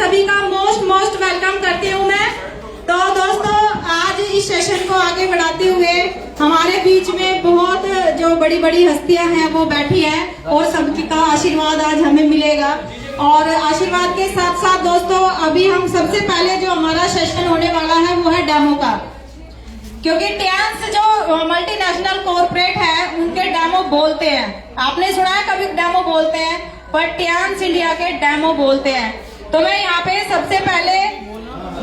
सभी का most welcome करती हूँ मैं। तो दोस्तों, आज इस सेशन को आगे बढ़ाते हुए हमारे बीच में बहुत जो बड़ी बड़ी हस्तियां हैं वो बैठी हैं और सबकी का आशीर्वाद आज हमें मिलेगा। और आशीर्वाद के साथ साथ दोस्तों, अभी हम सबसे पहले जो हमारा सेशन होने वाला है वो है डेमो का, क्योंकि टियांस जो मल्टीनेशनल कॉर्पोरेट है उनके डेमो बोलते हैं। आपने सुना है कभी डेमो बोलते हैं, पर टियांस इंडिया के डेमो बोलते हैं। तो मैं यहाँ पे सबसे पहले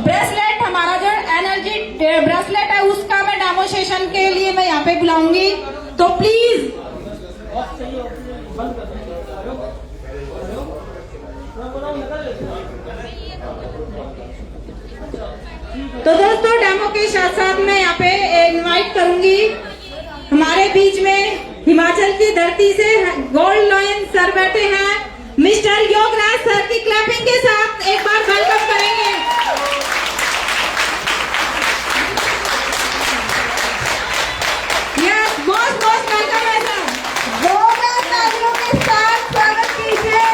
ब्रेसलेट, हमारा जो एनर्जी ब्रेसलेट है उसका मैं डेमोस्ट्रेशन के लिए मैं यहाँ पे बुलाऊंगी। तो प्लीज तो दोस्तों, डेमो के साथ साथ मैं यहाँ पे इनवाइट करूंगी हमारे बीच में हिमाचल की धरती से गोल्ड लॉयन सर बैठे हैं, मिस्टर योगराज सर की क्लैपिंग के साथ एक बार वेलकम करेंगे। यस, बहुत वेलकम है सर। जोरदार तालियों के साथ स्वागत कीजिए।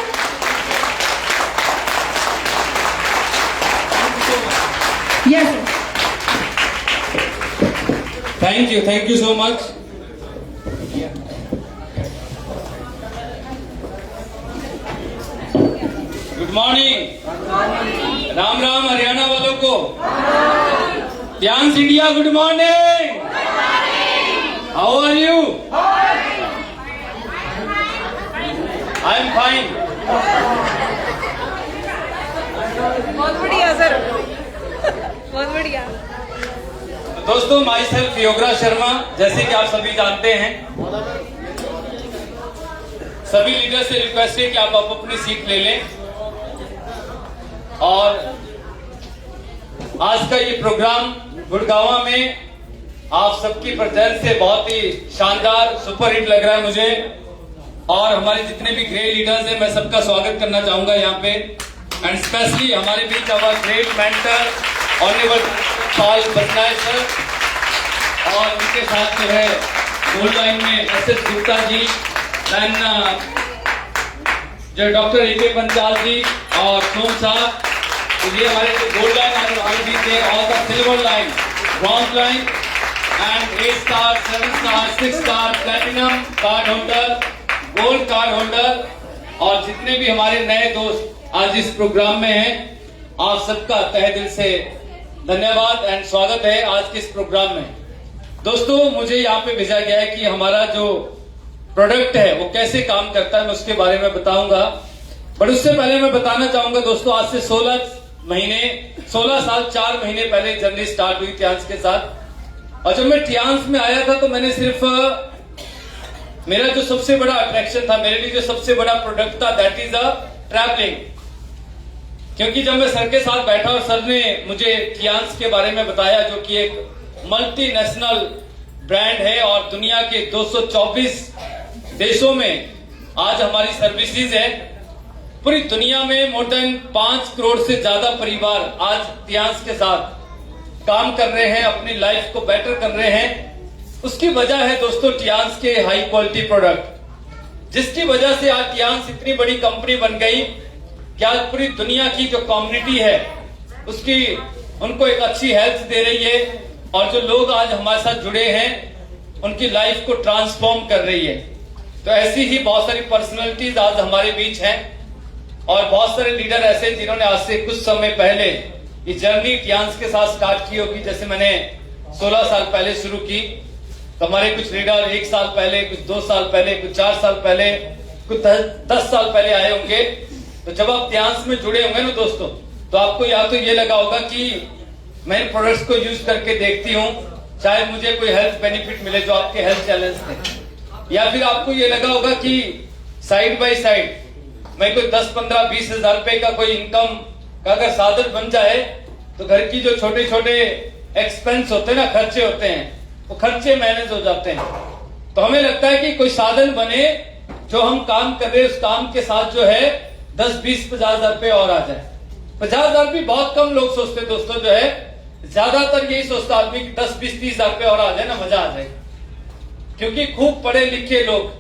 Yes, thank you so much. Good morning. Ram Ram Haryana वालों को। टियांस India, good morning. How are you? I am fine. बहुत बढ़िया सर, बहुत बढ़िया। दोस्तों, माई सेल्फ योगराज शर्मा, जैसे कि आप सभी जानते हैं, सभी लीडर से रिक्वेस्ट है कि आप अपनी सीट ले लें। और आज का ये प्रोग्राम गुड़गांव में आप सबकी प्रेजेंस से बहुत ही शानदार सुपर हिट लग रहा है मुझे। और हमारे जितने भी ग्रेट लीडर्स हैं, मैं सबका स्वागत करना चाहूंगा यहाँ पे। एंड स्पेशली हमारे बीच our great mentor honourable Pal Basnay sir, और उनके साथ जो है गोल्ड लाइन में एस गुप्ता जी, देन जो डॉक्टर ए.के. पंचाल जी और सोम साहब। तो ये हमारे जो गोल्ड लाइन हमारे बीच है, और the silver line, bronze line and 8 star, 7 star, 6 star, platinum card holder, gold card holder, और जितने भी हमारे नए दोस्त आज इस प्रोग्राम में हैं, आप सबका तहे दिल से धन्यवाद एंड स्वागत है आज के इस प्रोग्राम में। दोस्तों, मुझे यहाँ पे भेजा गया है कि हमारा जो प्रोडक्ट है वो कैसे काम करता है, मैं उसके बारे में बताऊंगा। बट उससे पहले मैं बताना चाहूंगा दोस्तों, आज से 16 साल 4 महीने पहले जर्नी स्टार्ट हुई टियांस के साथ। और जब मैं टियांस में आया था तो मैंने सिर्फ मेरा जो सबसे बड़ा अट्रैक्शन था, मेरे लिए जो सबसे बड़ा प्रोडक्ट था, दैट इज अ ट्रैवलिंग। क्योंकि जब मैं सर के साथ बैठा और सर ने मुझे टियांस के बारे में बताया, जो कि एक मल्टीनेशनल ब्रांड है और दुनिया के 224 देशों में आज हमारी सर्विसेज है। पूरी दुनिया में मोर देन 5 करोड़ से ज्यादा परिवार आज टियांस के साथ काम कर रहे हैं, अपनी लाइफ को बेटर कर रहे हैं। उसकी वजह है दोस्तों टियांस के हाई क्वालिटी प्रोडक्ट, जिसकी वजह से आज टियांस इतनी बड़ी कंपनी बन गई कि आज पूरी दुनिया की जो कम्युनिटी है उसकी उनको एक अच्छी हेल्थ दे रही है, और जो लोग आज हमारे साथ जुड़े हैं उनकी लाइफ को ट्रांसफॉर्म कर रही है। तो ऐसी ही बहुत सारी पर्सनैलिटीज आज हमारे बीच हैं, और बहुत सारे लीडर ऐसे जिन्होंने आज से कुछ समय पहले ये जर्नी टियांस के साथ स्टार्ट की होगी। जैसे मैंने 16 साल पहले शुरू की, तो हमारे कुछ लीडर 1 साल पहले, कुछ 2 साल पहले, कुछ 4 साल पहले, कुछ 10 साल पहले आए होंगे। तो जब आप टियांस में जुड़े होंगे ना दोस्तों, तो आपको या तो ये लगा होगा कि मैं इन प्रोडक्ट्स को यूज करके देखती हूँ, शायद मुझे कोई हेल्थ बेनिफिट मिले जो आपके हेल्थ चैलेंज थे। या फिर आपको ये लगा होगा कि साइड बाय साइड मैं कोई 10, 15, 20 हजार रुपए का कोई इनकम का अगर साधन बन जाए तो घर की जो छोटे छोटे एक्सपेंस होते हैं ना, खर्चे होते हैं, वो खर्चे मैनेज हो जाते हैं। तो हमें लगता है कि कोई साधन बने जो हम काम कर रहे हैं उस काम के साथ जो है 10, 20, 50 हजार रुपए और आ जाए। 50 हजार भी बहुत कम लोग सोचते दोस्तों, जो है ज्यादातर यही सोचता आदमी कि 10, 20, 30 हजार रुपए और आ जाए ना, मजा आ जाए। क्योंकि खूब पढ़े लिखे लोग,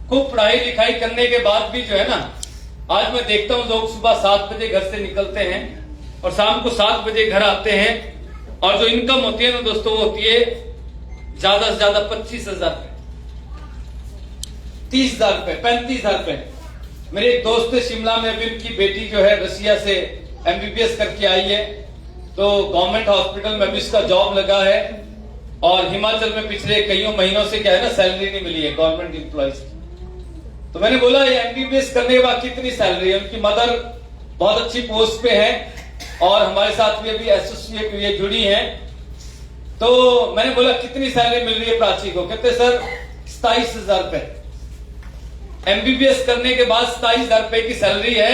खूब पढ़ाई लिखाई करने के बाद भी जो है ना, आज मैं देखता हूँ लोग सुबह 7 बजे घर से निकलते हैं और शाम को 7 बजे घर आते हैं, और जो इनकम होती है ना दोस्तों, वो होती है ज्यादा से ज्यादा 25,000 रुपए, 30,000 रुपए, 35,000 रुपए। मेरे एक दोस्त है शिमला में, अभी उनकी बेटी जो है रसिया से MBBS करके आई है, तो गवर्नमेंट हॉस्पिटल में अभी उसका जॉब लगा है, और हिमाचल में पिछले कईयों महीनों से क्या है ना, सैलरी नहीं मिली है गवर्नमेंट एम्प्लॉइज की। तो मैंने बोला ये MBBS करने के बाद कितनी सैलरी है? उनकी मदर बहुत अच्छी पोस्ट पे है और हमारे साथ भी अभी एसोसिएट ये जुड़ी हैं। तो मैंने बोला कितनी सैलरी मिल रही है प्राची को? कहते सर 27,000 रुपए। MBBS करने के बाद 27,000 रुपए की सैलरी है,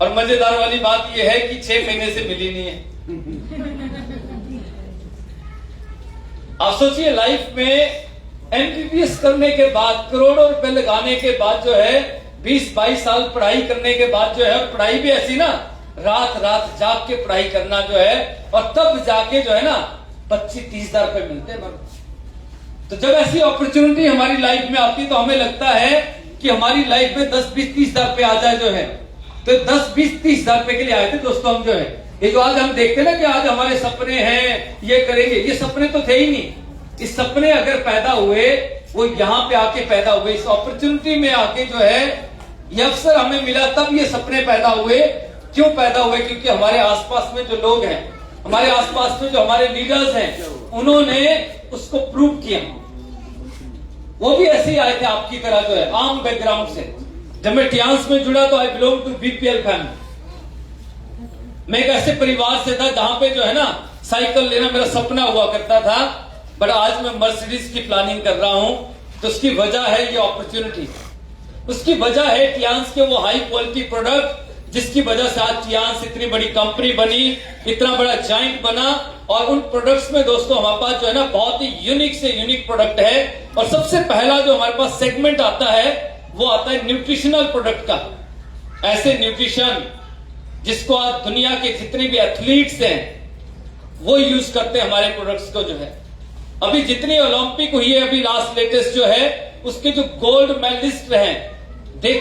और मजेदार वाली बात यह है कि 6 महीने से मिली नहीं है। आप सोचिए लाइफ में MBBS करने के बाद, करोड़ों रुपए लगाने के बाद जो है, 20-22 साल पढ़ाई करने के बाद जो है, पढ़ाई भी ऐसी ना, रात रात जाग के पढ़ाई करना जो है, और तब जाके जो है ना 25-30,000 रुपए मिलते हैं। तो जब ऐसी अपॉर्चुनिटी हमारी लाइफ में आती है तो हमें लगता है कि हमारी लाइफ में 10-20-30,000 रुपए आ जाए जो है। तो 10-20-30,000 रुपए के लिए आए थे दोस्तों हम जो है। ये जो आज हम देखते हैं ना कि आज हमारे सपने हैं, ये करेंगे, ये सपने तो थे ही नहीं। इस सपने अगर पैदा हुए, वो यहाँ पे आके पैदा हुए, इस अपॉर्चुनिटी में आके जो है ये अवसर हमें मिला, तब ये सपने पैदा हुए। क्यों पैदा हुए? क्योंकि हमारे आसपास में जो लोग हैं, हमारे आसपास में जो हमारे लीडर्स हैं, उन्होंने उसको प्रूव किया। वो भी ऐसे ही आए थे आपकी तरह जो है, आम बैकग्राउंड से। जब मैं टियांस में जुड़ा तो I belong to BPL family. मैं एक ऐसे परिवार से था जहां पे जो है ना साइकिल लेना मेरा सपना हुआ करता था, बट आज मैं मर्सिडीज की प्लानिंग कर रहा हूं। तो उसकी वजह है ये अपॉर्चुनिटी, उसकी वजह है टियांस के वो हाई क्वालिटी प्रोडक्ट, जिसकी वजह से आज टियांस इतनी बड़ी कंपनी बनी, इतना बड़ा जाइंट बना। और उन प्रोडक्ट्स में दोस्तों हमारे पास जो है ना बहुत ही यूनिक से यूनिक प्रोडक्ट है। और सबसे पहला जो हमारे पास सेगमेंट आता है, वो आता है न्यूट्रिशनल प्रोडक्ट का। ऐसे न्यूट्रिशन जिसको आज दुनिया के जितने भी एथलीट्स हैं वो यूज करते हैं हमारे प्रोडक्ट्स को जो है। अभी जितनी ओलंपिक हुई है, अभी लास्ट लेटेस्ट जो है, उसके जो गोल्ड मेडलिस्ट हैं, they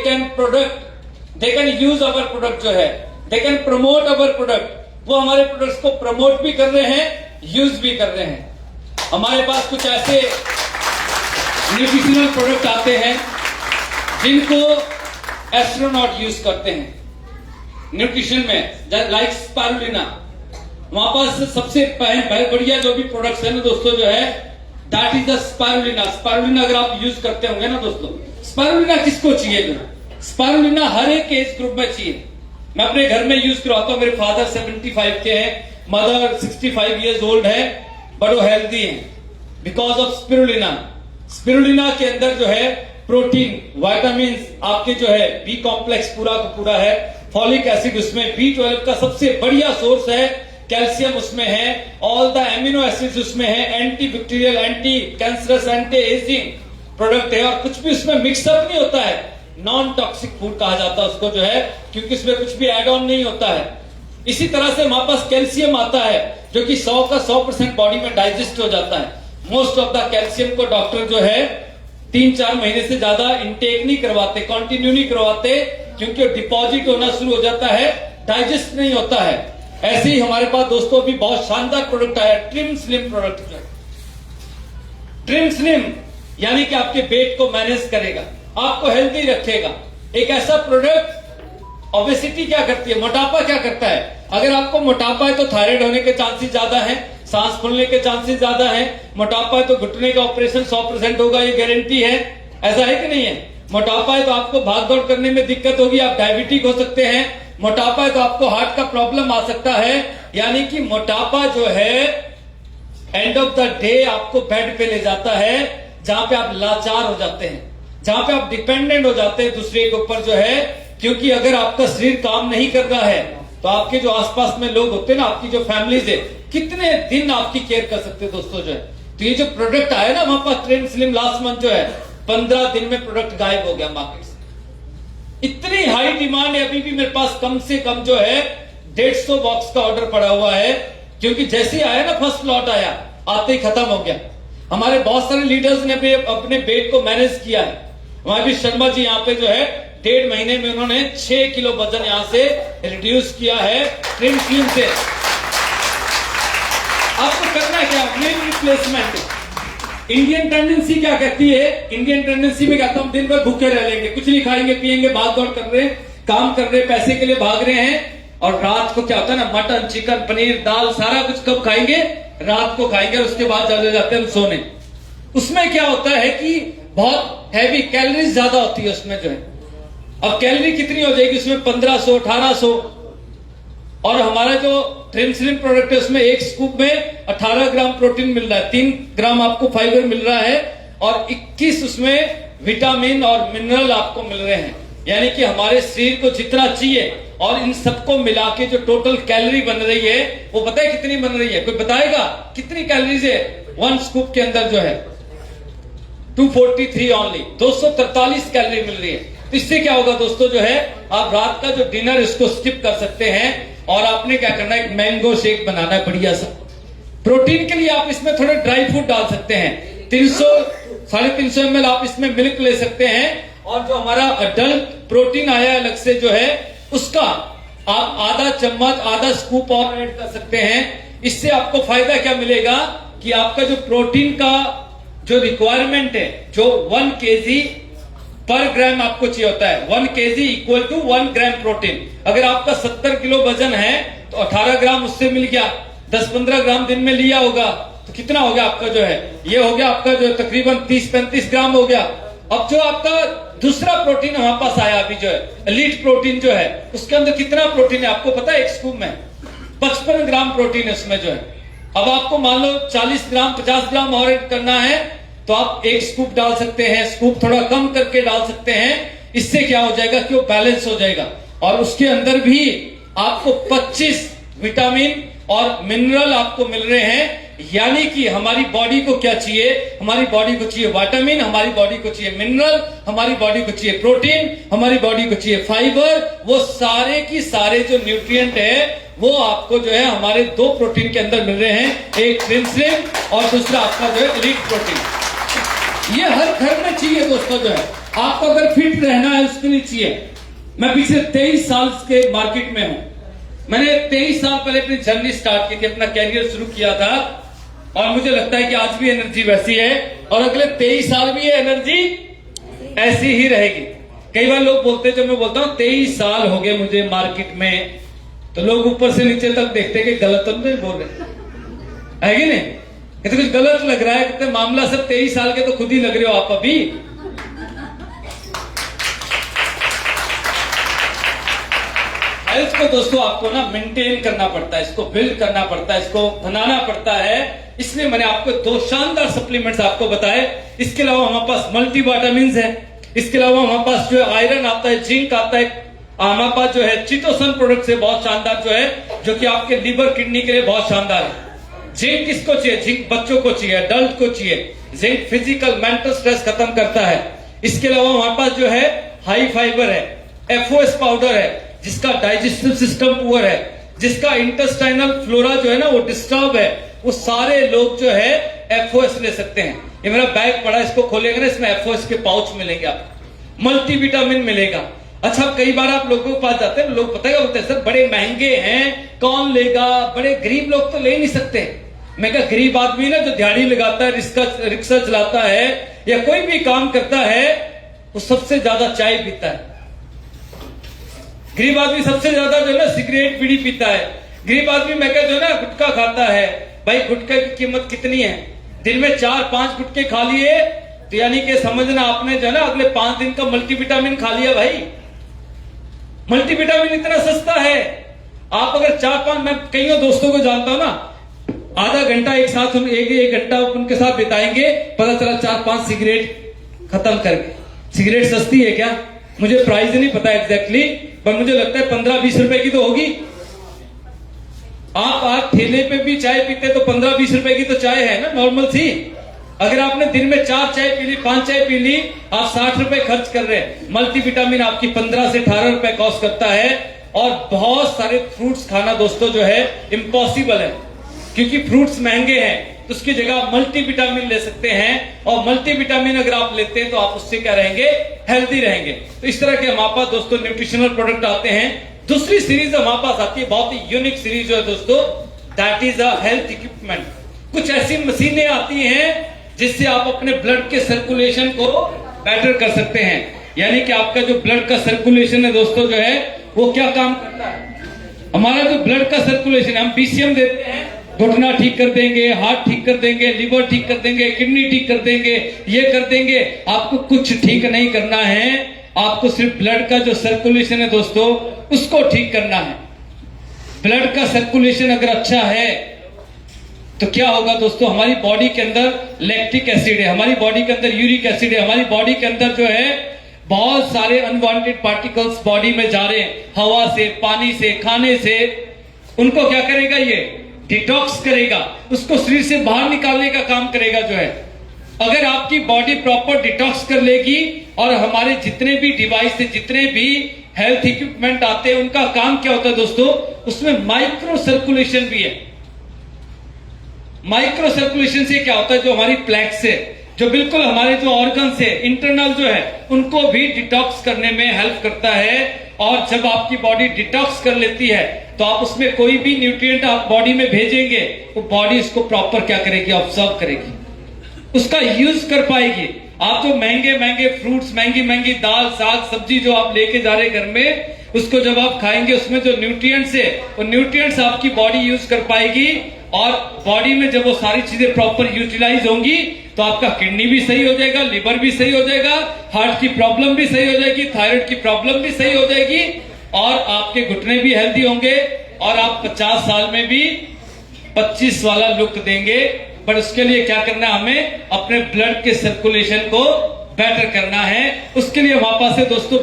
can use our product जो है, they can promote our product. वो हमारे प्रोडक्ट्स को प्रमोट भी कर रहे हैं, यूज भी कर रहे हैं। हमारे पास कुछ ऐसे न्यूट्रिशनल प्रोडक्ट आते हैं जिनको एस्ट्रोनॉट यूज करते हैं न्यूट्रिशन में, लाइक स्पारुलिना। वहां पास सबसे बढ़िया जो भी प्रोडक्ट्स है ना दोस्तों जो है, दैट इज द स्पारुलिना। स्पारुलिना अगर आप यूज करते होंगे ना दोस्तों, स्पारुलिना किसको चाहिए? स्पारुलिना हर एक एज ग्रुप में चाहिए। मैं अपने घर में यूज करवाता हूँ। मेरे फादर 75 के हैं, मदर 65 इयर्स ओल्ड है, बट वो हेल्दी है बिकॉज ऑफ स्पिरुलिना। स्पिरुलिना के अंदर जो है प्रोटीन, विटामिन, आपके जो है बी कॉम्प्लेक्स पूरा का पूरा है, फॉलिक एसिड उसमें, B12 का सबसे बढ़िया सोर्स है, कैल्शियम उसमें है, ऑल द एमिनो एसिड्स उसमें है, anti bacterial, anti cancerous, anti ageing product है। और कुछ भी उसमें मिक्सअप नहीं होता है, नॉन टॉक्सिक फूड कहा जाता है उसको जो है, क्योंकि इसमें कुछ भी एड ऑन नहीं होता है। इसी तरह से हमारे पास कैल्शियम आता है जो कि 100 का 100% बॉडी में डाइजेस्ट हो जाता है। मोस्ट ऑफ द कैल्शियम को डॉक्टर जो है 3-4 महीने से ज्यादा इंटेक नहीं करवाते, कंटिन्यू नहीं करवाते, क्योंकि डिपॉजिट होना शुरू हो जाता है, डाइजेस्ट नहीं होता है। ऐसे ही हमारे पास दोस्तों भी बहुत शानदार प्रोडक्ट आया, ट्रिम स्लिम प्रोडक्ट जो है। ट्रिम स्लिम यानी कि आपके वेट को मैनेज करेगा, आपको हेल्दी रखेगा। एक ऐसा प्रोडक्ट, ओबेसिटी क्या करती है, मोटापा क्या करता है? अगर आपको मोटापा है तो थायराइड होने के चांसेस ज्यादा है, सांस फूलने के चांसेस ज्यादा है। मोटापा है तो घुटने का ऑपरेशन 100% होगा, ये गारंटी है। ऐसा है कि नहीं है? मोटापा है तो आपको भाग दौड़ करने में दिक्कत होगी, आप डायबिटिक हो सकते हैं। मोटापा है तो आपको हार्ट का प्रॉब्लम आ सकता है। यानी कि मोटापा जो है एंड ऑफ द डे आपको बेड पे ले जाता है, जहां पे आप लाचार हो जाते हैं, जहां पे आप डिपेंडेंट हो जाते हैं दूसरे के ऊपर जो है। क्योंकि अगर आपका शरीर काम नहीं कर रहा है तो आपके जो आसपास में लोग होते हैं ना, आपकी जो फैमिलीज है, कितने दिन आपकी केयर कर सकते हैं दोस्तों जो है। तो ये जो प्रोडक्ट आया ना वहां पर ट्रेंड स्लिम, लास्ट मंथ जो है 15 दिन में प्रोडक्ट गायब हो गया मार्केट से। इतनी हाई डिमांड है, अभी भी मेरे पास कम से कम जो है 150 बॉक्स का ऑर्डर पड़ा हुआ है। क्योंकि जैसे ही आया ना, फर्स्ट लॉट आया, आते ही खत्म हो गया। हमारे बहुत सारे लीडर्स ने अपने वेट को मैनेज किया है। हमारे भी शर्मा जी यहाँ पे जो है 1.5 महीने में उन्होंने 6 किलो वजन यहां से रिड्यूस किया है ट्रिम स्लिम से। आपको करना क्या, मील रिप्लेसमेंट। इंडियन टेंडेंसी क्या कहती है, इंडियन टेंडेंसी में कहता हूं दिन भर भूखे रह लेंगे, कुछ नहीं खाएंगे पिएंगे, भाग दौड़ कर रहे हैं, काम कर रहे हैं, पैसे के लिए भाग रहे हैं, और रात को क्या होता है ना, मटन चिकन पनीर दाल सारा कुछ कब खाएंगे, रात को खाएंगे, उसके बाद चले जाते हैं सोने। उसमें क्या होता है कि बहुत हैवी कैलोरीज ज्यादा होती है उसमें जो है। अब कैलोरी कितनी हो जाएगी उसमें, 1500 1800। और हमारा जो ट्रिम स्लिम प्रोडक्ट है उसमें एक स्कूप में 18 ग्राम प्रोटीन मिल रहा है, 3 ग्राम आपको फाइबर मिल रहा है, और 21 उसमें विटामिन और मिनरल आपको मिल रहे हैं। यानी कि हमारे शरीर को जितना चाहिए, और इन सबको मिला के जो टोटल कैलोरी बन रही है वो पता है कितनी बन रही है, कोई बताएगा कितनी कैलोरीज है 1 स्कूप के अंदर जो है, 243 ओनली, 243 कैलोरी मिल रही है। तो इससे क्या होगा दोस्तों जो है, आप रात का जो डिनर इसको स्किप कर सकते हैं, और आपने क्या करना है, एक मैंगो शेक बनाना है बढ़िया सा। प्रोटीन के लिए आप इसमें थोड़े ड्राई फ्रूट डाल सकते हैं, 300-350 ml आप इसमें मिल्क ले सकते हैं, और जो हमारा अडल्ट प्रोटीन आया है अलग से जो है उसका आप आधा चम्मच आधा स्कूप और ऐड कर सकते हैं। इससे आपको फायदा क्या मिलेगा कि आपका जो प्रोटीन का जो रिक्वायरमेंट है, जो 1 kg पर ग्राम आपको चाहिए होता है, 1 kg equal to 1 gram protein. अगर आपका 70 किलो वजन है तो 18 ग्राम उससे मिल गया, 10-15 ग्राम दिन में लिया होगा तो कितना हो गया आपका जो है, ये हो गया आपका जो तकरीबन 30-35 ग्राम हो गया। अब जो आपका दूसरा प्रोटीन हमारे पास आया अभी जो है एलीट प्रोटीन जो है, उसके अंदर कितना प्रोटीन है आपको पता है, एक स्कूप में 55 ग्राम प्रोटीन है उसमें जो है। अब आपको मान लो 40 ग्राम 50 ग्राम और ऐड करना है तो आप एक स्कूप डाल सकते हैं, स्कूप थोड़ा कम करके डाल सकते हैं। इससे क्या हो जाएगा कि वो बैलेंस हो जाएगा, और उसके अंदर भी आपको 25 विटामिन और मिनरल आपको मिल रहे हैं। यानी कि हमारी बॉडी को क्या चाहिए, हमारी बॉडी को चाहिए विटामिन, हमारी बॉडी को चाहिए मिनरल, हमारी बॉडी को चाहिए प्रोटीन, हमारी बॉडी को चाहिए फाइबर। वो सारे की सारे जो न्यूट्रिएंट है वो आपको जो है हमारे 2 प्रोटीन के अंदर मिल रहे हैं, एक ट्रिम स्लिम और दूसरा आपका जो है एलीट प्रोटीन। ये हर घर में चाहिए दोस्तों जो है, आपको अगर फिट रहना है उसके लिए चाहिए। मैं पिछले 23 साल के मार्केट में हूं, मैंने 23 साल पहले अपनी जर्नी स्टार्ट की थी, अपना कैरियर शुरू किया था, और मुझे लगता है कि आज भी एनर्जी वैसी है और अगले 23 साल भी ये एनर्जी ऐसी ही रहेगी। कई बार लोग बोलते हैं, जब मैं बोलता हूँ 23 साल हो गए मुझे मार्केट में, तो लोग ऊपर से नीचे तक देखते हैं कि गलत तो नहीं बोल रहे है कि नहीं, तो कुछ गलत लग रहा है, कहते मामला सब 23 साल के तो खुद ही लग रहे हो आप अभी। हेल्थ को दोस्तों आपको ना मेंटेन करना पड़ता है, इसको बिल्ड करना पड़ता है, इसको बनाना पड़ता है। इसलिए मैंने आपको 2 शानदार सप्लीमेंट्स आपको बताए। इसके अलावा हमारे पास मल्टी विटामिन्स है, इसके अलावा हमारे पास जो है आयरन आता है, जिंक आता है, हमारे पास जो है चिटोसन प्रोडक्ट है बहुत शानदार जो है, जो कि आपके लीवर किडनी के लिए बहुत शानदार है। जिंक किसको चाहिए, जिंक बच्चों को चाहिए, अडल्ट को चाहिए। जिंक फिजिकल मेंटल स्ट्रेस खत्म करता है। इसके अलावा हमारे पास जो है हाई फाइबर है, एफओएस पाउडर है जिसका डाइजेस्टिव सिस्टम पुअर है, जिसका इंटेस्टाइनल फ्लोरा जो है ना वो डिस्टर्ब है, वो सारे लोग जो है एफओएस ले सकते हैं। ये मेरा बैग पड़ा, इसको खोलेंगे ना, इसमें एफओएस के पाउच मिलेंगे आपको, मल्टीविटामिन मिलेगा। अच्छा, कई बार आप लोगों के पास जाते हैं, लोग पता है बोलते हैं सर बड़े महंगे हैं, कौन लेगा, बड़े गरीब लोग तो ले नहीं सकते। मैं कहा गरीब आदमी ना जो दिहाड़ी लगाता है, रिक्शा चलाता है या कोई भी काम करता है, वो सबसे ज्यादा चाय पीता है। गरीब आदमी सबसे ज्यादा जो है ना सिगरेट बीड़ी पीता है। गरीब आदमी मैं कहा जो है ना गुटखा खाता है। भाई गुटखे की कीमत कितनी है, दिन में 4-5 गुटखे खा लिए तो यानी कि समझना आपने जो है ना अगले 5 दिन का मल्टीविटामिन खा लिया। भाई मल्टीविटामिन इतना सस्ता है, आप अगर 4-5, मैं कईयों दोस्तों को जानता हूं ना, आधा घंटा एक साथ एक घंटा उनके साथ बिताएंगे, पता चला 4-5 सिगरेट खत्म करके। सिगरेट सस्ती है क्या, मुझे प्राइस नहीं पता एग्जैक्टली, पर मुझे लगता है 15-20 रुपए की तो होगी। आप आज ठेले पे भी चाय पीते तो 15-20 रुपए की तो चाय है ना, नॉर्मल सी। अगर आपने दिन में 4 चाय पी ली, 5 चाय पी ली, आप 60 रुपए खर्च कर रहे हैं। मल्टीविटामिन आपकी 15 से 18 रुपए कॉस्ट करता है। और बहुत सारे फ्रूट्स खाना दोस्तों जो है इम्पॉसिबल है, क्योंकि फ्रूट्स महंगे हैं। तो उसकी जगह मल्टीविटामिन ले सकते हैं, और मल्टीविटामिन अगर आप लेते हैं तो आप उससे क्या रहेंगे, हेल्दी रहेंगे। तो इस तरह के हमारे पास दोस्तों न्यूट्रिशनल प्रोडक्ट आते हैं। दूसरी सीरीज हमारे पास आती है, बहुत ही यूनिक सीरीज जो है दोस्तों, that is a health equipment. कुछ ऐसी मशीनें आती हैं जिससे आप अपने ब्लड के सर्कुलेशन को बेटर कर सकते हैं। यानी कि आपका जो ब्लड का सर्कुलेशन है दोस्तों जो है वो क्या काम करता है, हमारा जो ब्लड का सर्कुलेशन, हम बीसीएम देते हैं, घुटना ठीक कर देंगे, हार्ट ठीक कर देंगे, लिवर ठीक कर देंगे, किडनी ठीक कर देंगे, ये कर देंगे। आपको कुछ ठीक नहीं करना है, आपको सिर्फ ब्लड का जो सर्कुलेशन है दोस्तों उसको ठीक करना है। ब्लड का सर्कुलेशन अगर अच्छा है तो क्या होगा दोस्तों, हमारी बॉडी के अंदर लैक्टिक एसिड है, हमारी बॉडी के अंदर यूरिक एसिड है, हमारी बॉडी के अंदर जो है बहुत सारे अनवांटेड पार्टिकल्स बॉडी में जा रहे हैं, हवा से, पानी से, खाने से। उनको क्या करेगा, ये डिटॉक्स करेगा, उसको शरीर से बाहर निकालने का काम करेगा जो है। अगर आपकी बॉडी प्रॉपर डिटॉक्स कर लेगी, और हमारे जितने भी डिवाइस है, जितने भी हेल्थ इक्विपमेंट आते हैं, उनका काम क्या होता है दोस्तों, उसमें माइक्रो सर्कुलेशन भी है। माइक्रो सर्कुलेशन से क्या होता है, जो हमारी प्लेक्स है, जो बिल्कुल हमारे जो ऑर्गन्स है इंटरनल जो है, उनको भी डिटॉक्स करने में हेल्प करता है। और जब आपकी बॉडी डिटॉक्स कर लेती है तो आप उसमें कोई भी न्यूट्रिएंट आप बॉडी में भेजेंगे, वो बॉडी उसको प्रॉपर क्या करेगी, ऑब्जर्व करेगी, उसका यूज कर पाएगी। आप जो महंगे महंगे फ्रूट्स, महंगी महंगी दाल, साग, सब्जी जो आप लेके जा रहे घर में, उसको जब आप खाएंगे उसमें जो न्यूट्रिएंट्स है, वो न्यूट्रिएंट्स आपकी बॉडी यूज कर पाएगी। और बॉडी में जब वो सारी चीजें प्रॉपर यूटिलाइज होंगी तो आपका किडनी भी सही हो जाएगा, लिवर भी सही हो जाएगा, हार्ट की प्रॉब्लम भी सही हो जाएगी, थायराइड की प्रॉब्लम भी सही हो जाएगी, और आपके घुटने भी हेल्दी होंगे, और आप 50 साल में भी 25 वाला लुक देंगे। पर उसके लिए क्या करना है, हमें अपने ब्लड के सर्कुलेशन को बेटर करना है। उसके लिए हमारे पास है दोस्तों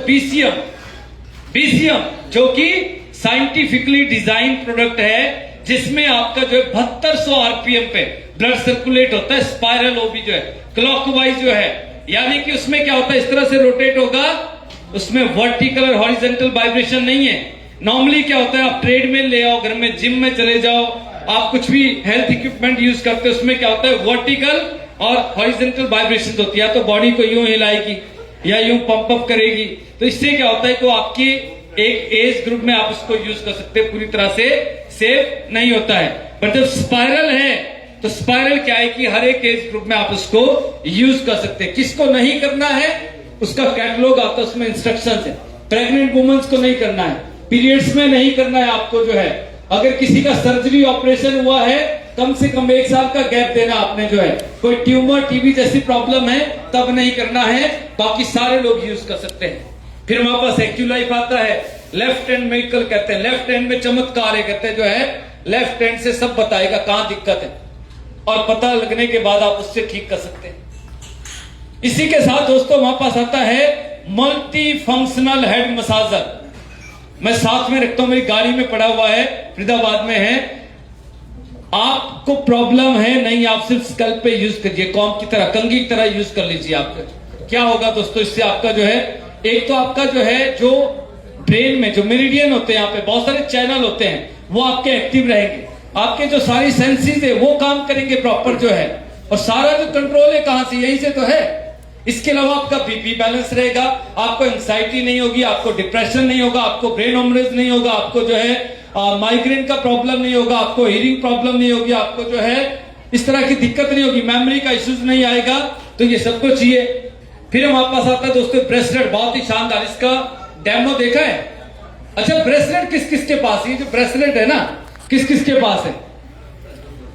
बीसीएम, जो कि साइंटिफिकली डिजाइन प्रोडक्ट है, जिसमें आपका जो है 7200 आरपीएम पे ब्लड सर्कुलेट होता है। स्पाइरल ओबी जो है क्लॉकवाइज जो है, यानी कि उसमें क्या होता है, इस तरह से रोटेट होगा, उसमें वर्टिकल और हॉरिजॉन्टल वाइब्रेशन नहीं है। नॉर्मली क्या होता है, आप ट्रेडमिल ले आओ, घर में जिम में चले जाओ, आप कुछ भी हेल्थ इक्विपमेंट यूज करते हो, उसमें क्या होता है, वर्टिकल और हॉरिजॉन्टल वाइब्रेशन होती है, या तो बॉडी को यूं हिलाएगी या यूं पंप अप करेगी। तो इससे क्या होता है कि आपकी एक एज ग्रुप में आप उसको यूज कर सकते हैं, पूरी तरह से सेफ नहीं होता है। पर जब स्पाइरल है तो स्पाइरल क्या है कि हर एक एज ग्रुप में आप उसको यूज कर सकते हैं। किसको नहीं करना है, उसका कैटलॉग आता है, उसमें इंस्ट्रक्शंस है। प्रेग्नेंट वुमेन्स को नहीं करना है, पीरियड्स में नहीं करना है आपको जो है। अगर किसी का सर्जरी ऑपरेशन हुआ है, कम से कम 1 साल का गैप देना आपने जो है। कोई ट्यूमर, टीबी जैसी प्रॉब्लम है तब नहीं करना है, बाकी सारे लोग यूज कर सकते हैं। फिर हमारे पास एक्यूलाइफ आता है, लेफ्ट हैंड मेडिकल कहते हैं, लेफ्ट हैंड में चमत्कार है कहते हैं जो है, लेफ्ट हैंड से सब बताएगा कहां दिक्कत है, और पता लगने के बाद आप उससे ठीक कर सकते हैं। इसी के साथ दोस्तों हमारे पास आता है मल्टी फंक्शनल हेड मसाजर। मैं साथ में रखता हूं, मेरी गाड़ी में पड़ा हुआ है, फरीदाबाद में है। आपको प्रॉब्लम है नहीं, आप सिर्फ स्कल्प पे यूज करिए, कॉम्ब की तरह, कंघी की तरह यूज कर लीजिए। आपका क्या होगा दोस्तों, इससे आपका जो है, एक तो आपका जो है, जो ब्रेन में जो मेरिडियन होते हैं, यहाँ पे बहुत सारे चैनल होते हैं, वो आपके एक्टिव रहेंगे, आपके जो सारी सेंसेस है वो काम करेंगे प्रॉपर जो है, और सारा जो कंट्रोल है कहां से, यहीं से तो है। इसके अलावा आपका बीपी बैलेंस रहेगा, आपको एंजाइटी नहीं होगी, आपको डिप्रेशन नहीं होगा, आपको ब्रेन हेमरेज नहीं होगा, आपको जो है माइग्रेन का प्रॉब्लम नहीं होगा, आपको हियरिंग प्रॉब्लम नहीं होगी, आपको जो है इस तरह की दिक्कत नहीं होगी, मेमोरी का इश्यूज नहीं आएगा। तो ये सब कुछ चाहिए। फिर हमारे पास आता है दोस्तों ब्रेसलेट, बहुत ही शानदार, इसका डेमो देखा है। अच्छा, ब्रेसलेट किस किस के पास है, ये जो ब्रेसलेट है ना, किस किस के पास है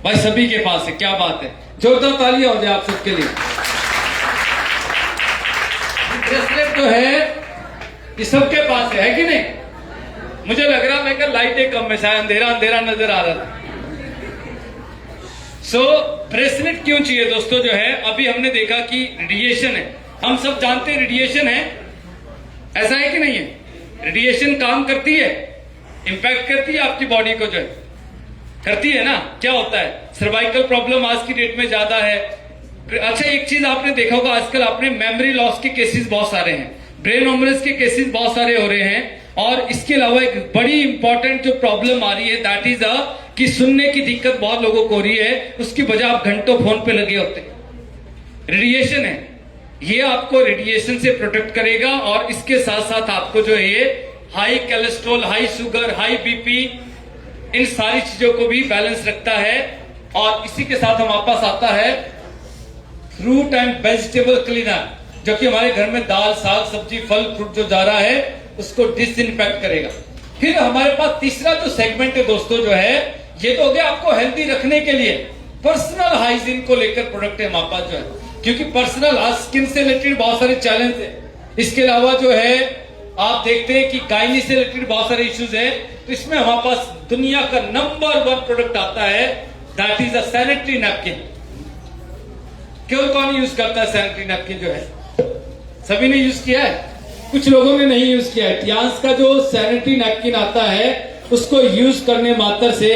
भाई, सभी के पास है। क्या बात है, जोरदार तालियां हो जाए आप सबके लिए। ब्रेसलेट जो है ये सबके पास है कि नहीं? मुझे लग रहा मैं क्या लाइटें कम है, शायद अंधेरा अंधेरा नजर आ रहा था। ब्रेसलेट क्यों चाहिए दोस्तों, जो है अभी हमने देखा कि रेडिएशन है, हम सब जानते हैं रेडिएशन है, ऐसा है कि नहीं है? रेडिएशन काम करती है, इंपैक्ट करती है आपकी बॉडी को, जो है करती है ना। क्या होता है, सर्वाइकल प्रॉब्लम आज की डेट में ज्यादा है। अच्छा, एक चीज आपने देखा होगा, आजकल आपने मेमोरी लॉस के केसेस बहुत सारे हैं, ब्रेन हेमरेज के केसेस बहुत सारे हो रहे हैं। और इसके अलावा एक बड़ी इंपॉर्टेंट जो प्रॉब्लम आ रही है दैट इज कि सुनने की दिक्कत बहुत लोगों को हो रही है, उसकी वजह आप घंटों फोन पे लगे होते हैं। रेडिएशन है, ये आपको रेडिएशन से प्रोटेक्ट करेगा और इसके साथ साथ आपको जो है ये high cholesterol, high sugar, high BP, इन सारी चीजों को भी बैलेंस रखता है। और इसी के साथ हमारे पास आता है फ्रूट एंड वेजिटेबल क्लीनर, जो कि हमारे घर में दाल, साग, सब्जी, फल, फ्रूट जो जा रहा है उसको डिसइंफेक्ट करेगा। फिर हमारे पास तीसरा जो सेगमेंट है दोस्तों जो है, ये तो हो गया आपको हेल्दी रखने के लिए, पर्सनल हाइजीन को लेकर प्रोडक्ट है हमारे पास जो है, क्योंकि पर्सनल स्किन से रिलेटेड बहुत सारे चैलेंज है। इसके अलावा जो है आप देखते हैं कि गायनी से रिलेटेड बहुत सारे इश्यूज है, तो इसमें हमारे पास दुनिया का नंबर 1 प्रोडक्ट आता है, that is a sanitary napkin. क्यों कौन यूज करता है सैनिटरी नैपकिन जो है? सभी ने यूज किया है, कुछ लोगों ने नहीं यूज किया है। टियांस का जो सैनिटरी नैपकिन आता है उसको यूज करने मात्र से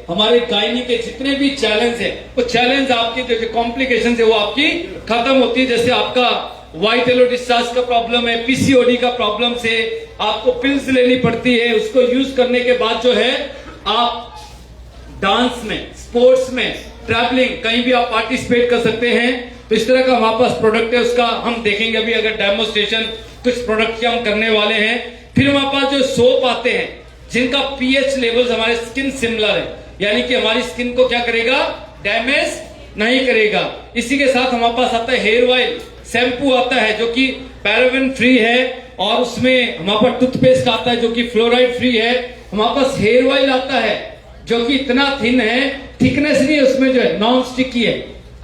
हमारे गायनी के जितने भी चैलेंज है, वो चैलेंज आपके जो कॉम्प्लिकेशन है वो आपकी खत्म होती है। जैसे आपका व्हाइट येलो डिस्चार्ज का प्रॉब्लम है, पीसीओडी का प्रॉब्लम से आपको पिल्स लेनी पड़ती है, उसको यूज करने के बाद जो है आप डांस में, स्पोर्ट्स में, ट्रैवलिंग, कहीं भी आप पार्टिसिपेट कर सकते हैं। तो इस तरह का हमारे पास प्रोडक्ट है, उसका हम देखेंगे अभी अगर डेमोस्ट्रेशन कुछ प्रोडक्ट के हम करने वाले हैं। फिर हमारे पास जो सोप आते हैं जिनका पीएच लेवल्स हमारे स्किन सिमिलर है, यानी कि हमारी स्किन को क्या करेगा, डैमेज नहीं करेगा। इसी के साथ हमारे पास आता है हेयर ऑयल, शैम्पू आता है जो कि पैराबेन फ्री है, और उसमें हमारे पास टूथपेस्ट आता है जो कि फ्लोराइड फ्री है। हमारे पास हेयर ऑयल आता है जो कि इतना थिन है, थिकनेस नहीं है उसमें, जो है नॉन स्टिकी है।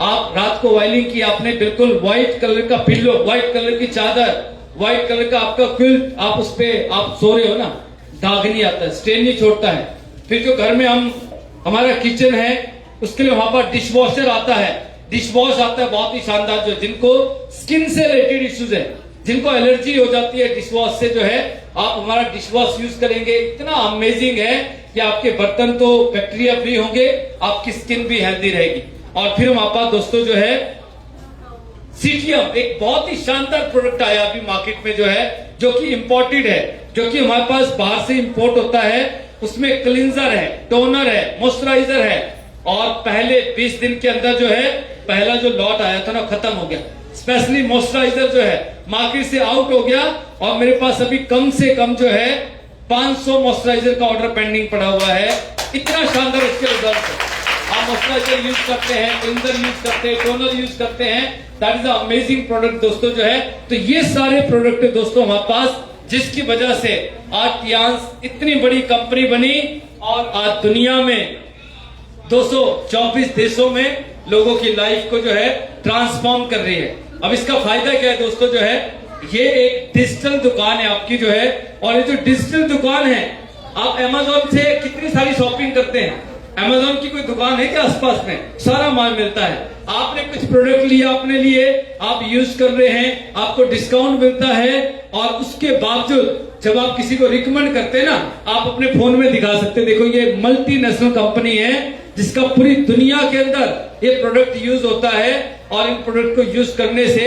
आप रात को ऑयलिंग की आपने, बिल्कुल व्हाइट कलर का पिल्लो, व्हाइट कलर की चादर, व्हाइट कलर का आपका क्विल्ट, आप उस पे आप सो रहे हो ना, दाग नहीं आता है, स्टेन नहीं छोड़ता है। फिर जो घर में हम, हमारा किचन है, उसके लिए वहां पर डिश वॉशर आता है, डिश वॉश आता है बहुत ही शानदार, जो जिनको स्किन से रिलेटेड इश्यूज है, जिनको एलर्जी हो जाती है डिश वॉश से, जो है आप हमारा डिश वॉश यूज करेंगे, इतना अमेजिंग है कि आपके बर्तन तो बैक्टीरिया फ्री होंगे, आपकी स्किन भी हेल्दी रहेगी। और फिर हमारे पास दोस्तों जो है सीटियम, एक बहुत ही शानदार प्रोडक्ट आया अभी मार्केट में जो है, जो कि इंपोर्टेड है, जो कि हमारे पास बाहर से इंपोर्ट होता है। उसमें क्लींजर है, टोनर है, मॉइस्चराइजर है, और पहले 20 दिन के अंदर जो है पहला जो लॉट आया था ना खत्म हो गया। स्पेशली मॉइस्चराइजर जो है मार्केट से आउट हो गया, और मेरे पास अभी कम से कम जो है 500 मॉइस्चराइजर का ऑर्डर पेंडिंग पड़ा हुआ है। इतना शानदार इसके रिजल्ट है। आप मॉइस्चराइजर यूज करते हैं, क्लींजर यूज करते हैं, टोनर यूज करते हैं, दैट इज अमेजिंग प्रोडक्ट दोस्तों जो है। तो ये सारे प्रोडक्ट है दोस्तों हमारे पास, जिसकी वजह से आज टियांस इतनी बड़ी कंपनी बनी और आज दुनिया में 224 देशों में लोगों की लाइफ को जो है ट्रांसफॉर्म कर रही है। अब इसका फायदा क्या है दोस्तों जो है, ये एक डिजिटल दुकान है आपकी जो है, और ये जो डिजिटल दुकान है, आप अमेज़न से कितनी सारी शॉपिंग करते हैं, अमेज़न की कोई दुकान है क्या आसपास में, सारा माल मिलता है। आपने कुछ प्रोडक्ट लिया अपने लिए, आप यूज कर रहे हैं, आपको डिस्काउंट मिलता है, और उसके बावजूद जब आप किसी को रिकमेंड करते हैं ना, आप अपने फोन में दिखा सकते हैं, देखो ये मल्टीनेशनल कंपनी है जिसका पूरी दुनिया के अंदर ये प्रोडक्ट यूज होता है, और इन प्रोडक्ट को यूज करने से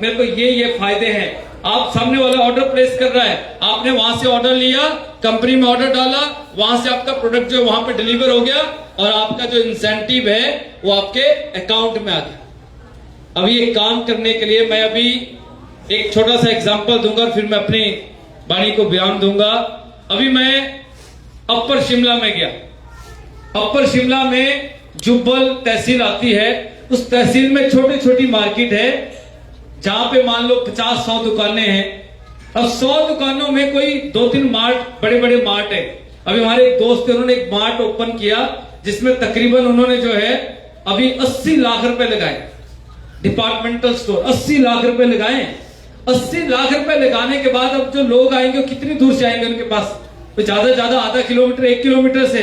मेरे को ये फायदे हैं। आप सामने वाला ऑर्डर प्लेस कर रहा है, आपने वहां से ऑर्डर लिया, कंपनी में ऑर्डर डाला, वहां से आपका प्रोडक्ट जो वहां पे डिलीवर हो गया, और आपका जो इंसेंटिव है वो आपके अकाउंट में आ गया। अभी ये काम करने के लिए मैं अभी एक छोटा सा एग्जांपल दूंगा, फिर मैं अपनी वाणी को बयान दूंगा। अभी मैं अपर शिमला में गया। अपर शिमला में जुब्बल तहसील आती है, उस तहसील में छोटी छोटी मार्केट है जहां पे मान लो 50-100 दुकानें हैं। अब 100 दुकानों में कोई 2-3 मार्ट, बड़े बड़े मार्ट है। अभी हमारे एक दोस्त है, उन्होंने एक मार्ट ओपन किया जिसमें तकरीबन उन्होंने जो है अभी 80 लाख रुपए लगाए। डिपार्टमेंटल स्टोर 80 लाख रुपए लगाए। 80 लाख रुपए लगाने के बाद अब जो लोग आएंगे वो कितनी दूर से आएंगे उनके पास, तो ज्यादा से ज्यादा आधा किलोमीटर, 1 किलोमीटर से,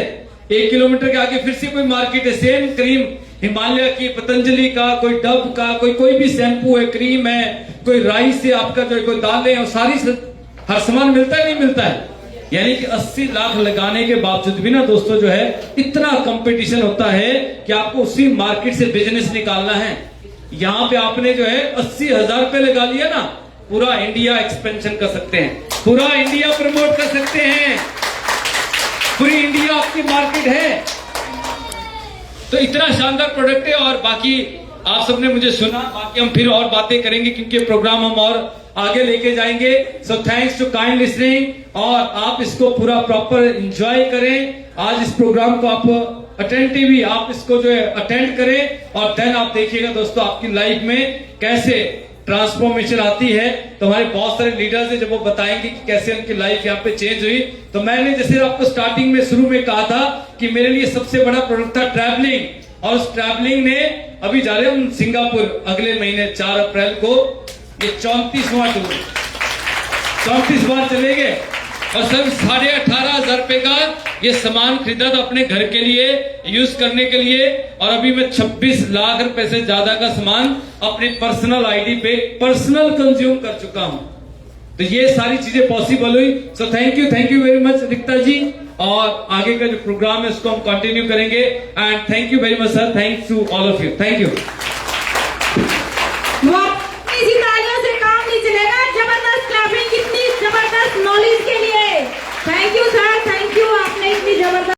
1 किलोमीटर के आगे फिर से कोई मार्केट है, सेम क्रीम हिमालय की, पतंजलि का, कोई डब का, कोई भी शैम्पू है, क्रीम है, कोई राइस है आपका, जो कोई दालें है, सारी हर सामान मिलता है, नहीं मिलता है। यानी कि 80 लाख लगाने के बावजूद भी ना दोस्तों जो है इतना कंपटीशन होता है कि आपको उसी मार्केट से बिजनेस निकालना है। यहाँ पे आपने जो है 80,000 रुपए लगा लिया ना, पूरा इंडिया एक्सपेंशन कर सकते हैं। पूरा इंडिया प्रमोट कर सकते हैं, पूरी इंडिया आपकी मार्केट है। तो इतना शानदार प्रोडक्ट है। और बाकी आप सबने मुझे सुना, बाकी हम फिर और बातें करेंगे क्योंकि प्रोग्राम हम और आगे लेके जाएंगे। So thanks to kind listening, और आप इसको पूरा प्रॉपर एंजॉय करें। आज इस प्रोग्राम को आप अटेंटिवली आप इसको जो है अटेंड करें, और देन आप देखिएगा दोस्तों आपकी लाइफ में कैसे ट्रांसफॉर्मेशन आती है। तो हमारे बहुत सारे लीडर्स हैं जब वो बताएंगे कि कैसे उनकी लाइफ यहाँ पे चेंज हुई। तो मैंने जैसे आपको स्टार्टिंग में शुरू में कहा था कि मेरे लिए सबसे बड़ा प्रोडक्ट था ट्रैवलिंग, और उस ट्रैवलिंग ने अभी जा रहे हम सिंगापुर अगले महीने 4 अप्रैल को, ये 34वां टूर, 34 बार चले गए, और सर 18,500 रुपए का ये सामान खरीदा था अपने घर के लिए यूज करने के लिए, और अभी मैं 26 लाख रुपए से ज्यादा का सामान अपने पर्सनल आईडी पे पर्सनल कंज्यूम कर चुका हूं। तो ये सारी चीजें पॉसिबल हुई। So thank you very much Rikta ji, और आगे का जो प्रोग्राम है उसको हम कंटिन्यू करेंगे। And thank you very much sir, thanks to all of you, thank you. इसी तालियों से काम नहीं चलेगा, जबरदस्त क्लैपिंग, कितनी जबरदस्त नॉलेज के लिए। Thank you sir.